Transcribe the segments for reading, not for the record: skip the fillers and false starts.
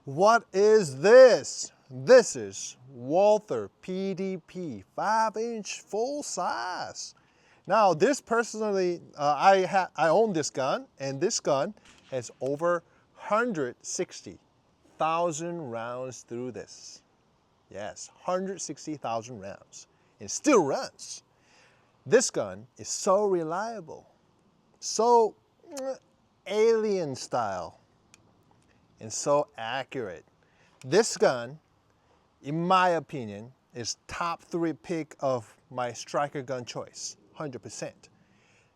What is this? This is Walther PDP 5-inch full size. Now this personally, I own this gun, and this gun has over 160,000 rounds through this. Yes, 160,000 rounds. It still runs. This gun is so reliable, so alien style, and so accurate. This gun, in my opinion, is top 3 pick of my striker gun choice, 100%.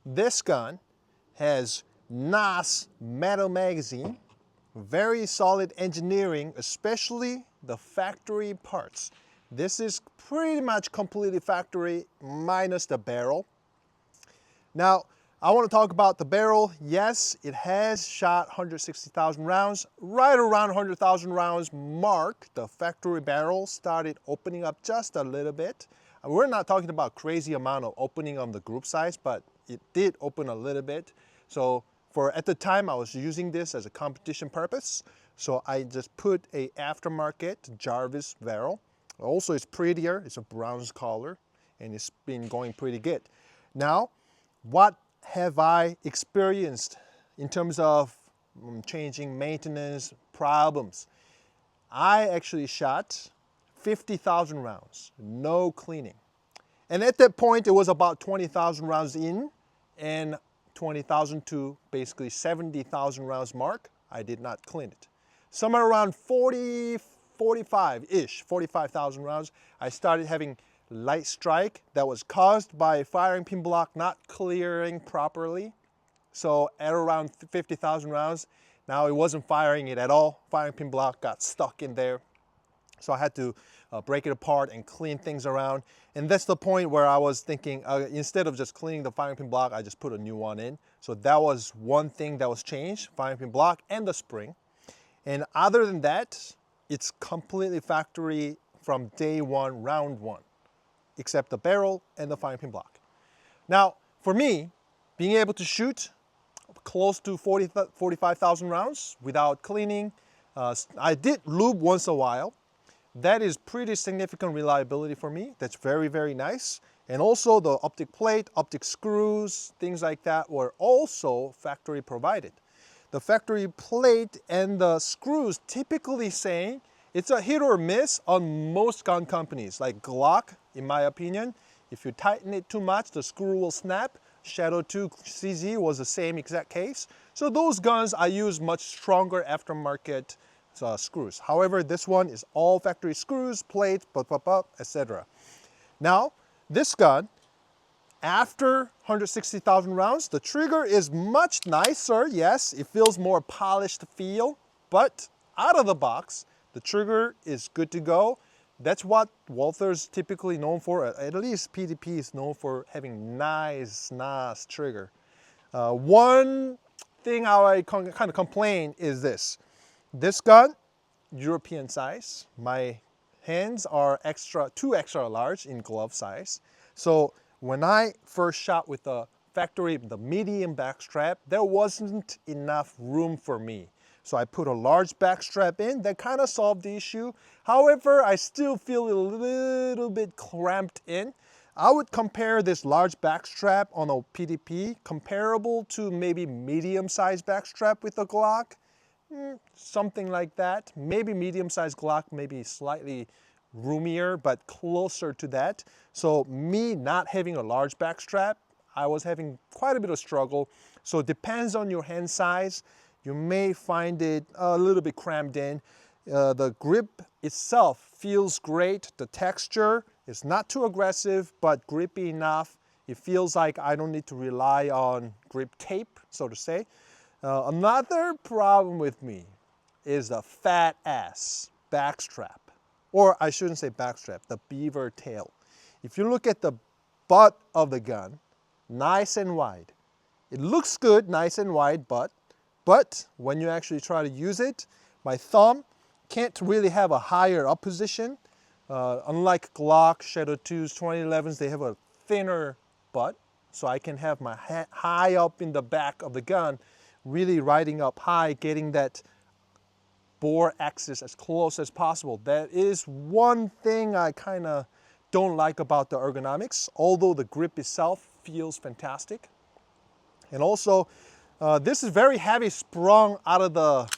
This gun has NOS metal magazine, very solid engineering, especially the factory parts. This is pretty much completely factory minus the barrel. Now, I want to talk about the barrel. Yes, it has shot 160,000 rounds. Right around 100,000 rounds mark, the factory barrel started opening up just a little bit. We're not talking about crazy amount of opening on the group size, but it did open a little bit. So at the time, I was using this as a competition purpose. So I just put a aftermarket Jarvis barrel. Also, it's prettier. It's a bronze color, and it's been going pretty good. Now, what have I experienced in terms of changing maintenance problems? I actually shot 50,000 rounds, no cleaning. And at that point, it was about 20,000 rounds in, and 20,000 to basically 70,000 rounds mark, I did not clean it. Somewhere around 45,000 rounds, I started having light strike that was caused by firing pin block not clearing properly. So at around 50,000 rounds, now it wasn't firing it at all. Firing pin block got stuck in there. So I had to break it apart and clean things around. And that's the point where I was thinking, instead of just cleaning the firing pin block, I just put a new one in. So that was one thing that was changed, firing pin block and the spring. And other than that, it's completely factory from day one, round one, except the barrel and the firing pin block. Now, for me, being able to shoot close to 45,000 rounds without cleaning, I did lube once in a while. That is pretty significant reliability for me. That's very, very nice. And also the optic plate, optic screws, things like that were also factory provided. The factory plate and the screws typically saying it's a hit or miss on most gun companies, like Glock, in my opinion. If you tighten it too much, the screw will snap. Shadow 2 CZ was the same exact case. So those guns, I use much stronger aftermarket screws. However, this one is all factory screws, plates, etc. Now, this gun, after 160,000 rounds, the trigger is much nicer. Yes, it feels more polished feel, but out of the box, the trigger is good to go. That's what Walther's typically known for. At least PDP is known for having nice trigger. One thing I kind of complain is this. This gun, European size. My hands are too extra large in glove size. So when I first shot with the factory, the medium backstrap, there wasn't enough room for me. So I put a large backstrap in, that kind of solved the issue. However, I still feel a little bit cramped in. I would compare this large backstrap on a PDP comparable to maybe medium-sized backstrap with a Glock. Something like that. Maybe medium-sized Glock, maybe slightly roomier, but closer to that. So me not having a large backstrap, I was having quite a bit of struggle. So it depends on your hand size. You may find it a little bit crammed in. The grip itself feels great. The texture is not too aggressive, but grippy enough. It feels like I don't need to rely on grip tape, so to say. Another problem with me is the fat ass backstrap. Or I shouldn't say backstrap, the beaver tail. If you look at the butt of the gun, nice and wide. It looks good, nice and wide, but when you actually try to use it, my thumb can't really have a higher up position. Unlike Glock, Shadow 2s, 2011s, they have a thinner butt, so I can have my hand high up in the back of the gun, really riding up high, getting that bore axis as close as possible. That is one thing I kind of don't like about the ergonomics, although the grip itself feels fantastic. And also, this is very heavy sprung out of the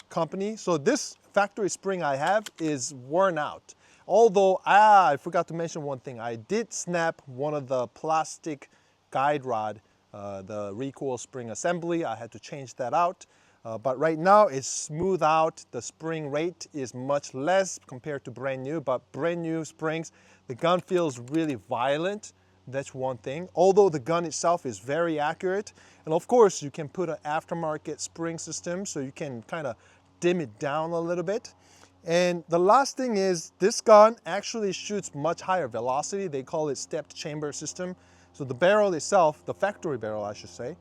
company. So this factory spring I have is worn out. Although, I forgot to mention one thing. I did snap one of the plastic guide rod, the recoil spring assembly. I had to change that out. But right now it's smooth out. The spring rate is much less compared to brand new, but brand new springs, the gun feels really violent. That's one thing. Although the gun itself is very accurate. And of course you can put an aftermarket spring system so you can kind of dim it down a little bit. And the last thing is this gun actually shoots much higher velocity. They call it stepped chamber system. So the barrel itself, the factory barrel I should say,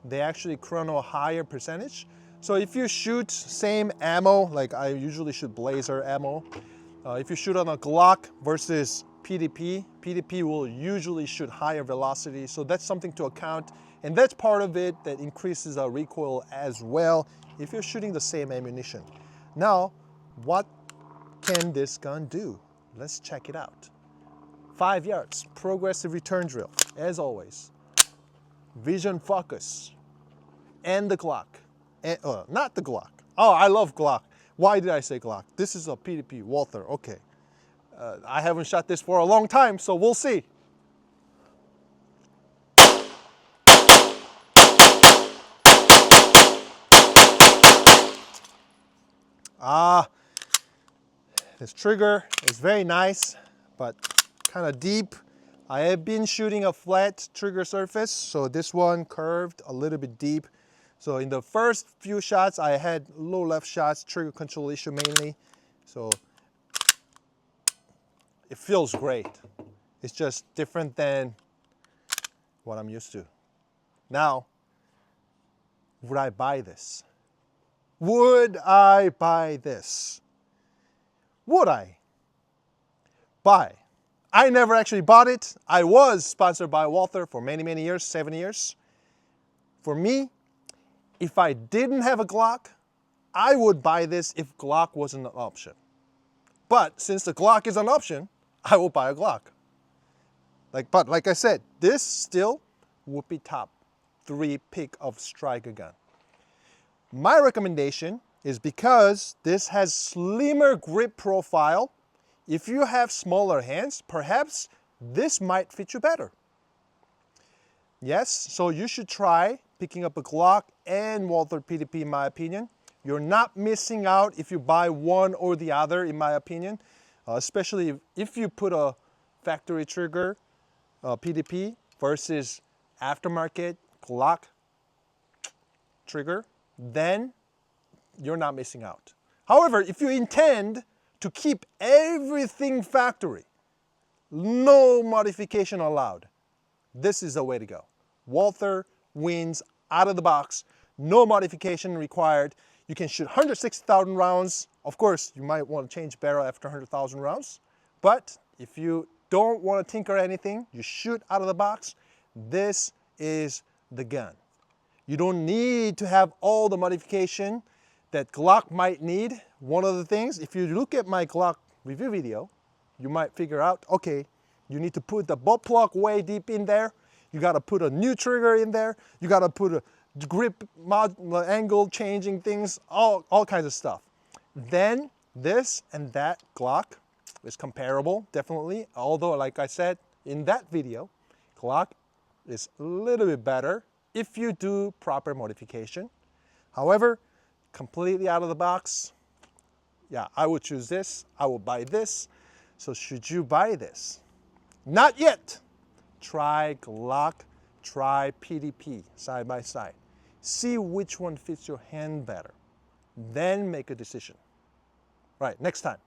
they actually chrono a higher percentage. So if you shoot same ammo, like I usually shoot Blazer ammo, if you shoot on a Glock versus PDP, PDP will usually shoot higher velocity. So that's something to account. And that's part of it that increases our recoil as well if you're shooting the same ammunition. Now, what can this gun do? Let's check it out. 5 yards, progressive return drill, as always. Vision focus, and the Glock. And, not the Glock. Oh, I love Glock. Why did I say Glock? This is a PDP, Walther, okay. I haven't shot this for a long time, so we'll see. This trigger is very nice, but kind of deep. I have been shooting a flat trigger surface, so this one curved a little bit deep. So in the first few shots, I had low left shots, trigger control issue mainly. So it feels great. It's just different than what I'm used to. Now, would I buy this? Would I buy this? Would I buy? I never actually bought it. I was sponsored by Walther for many, many years, 7 years. For me, if I didn't have a Glock, I would buy this if Glock wasn't an option. But since the Glock is an option, I will buy a Glock. But like I said, this still would be top 3 pick of striker gun. My recommendation is because this has slimmer grip profile. If you have smaller hands, perhaps this might fit you better. Yes, so you should try picking up a Glock and Walther PDP in my opinion. You're not missing out if you buy one or the other in my opinion, especially if you put a factory trigger PDP versus aftermarket Glock trigger, then you're not missing out. However, if you intend to keep everything factory, no modification allowed, this is the way to go. Walther wins out of the box, no modification required. You can shoot 160,000 rounds. Of course, you might want to change barrel after 100,000 rounds. But if you don't want to tinker anything, you shoot out of the box, this is the gun. You don't need to have all the modification that Glock might need. One of the things, if you look at my Glock review video, you might figure out, okay, you need to put the butt plug way deep in there. You got to put a new trigger in there. You got to put a grip angle changing things, all kinds of stuff. Then this and that Glock is comparable, definitely. Although, like I said in that video, Glock is a little bit better if you do proper modification. However, completely out of the box, yeah, I would choose this. I will buy this. So should you buy this? Not yet. Try Glock, try PDP side by side. See which one fits your hand better. Then make a decision. Right, next time.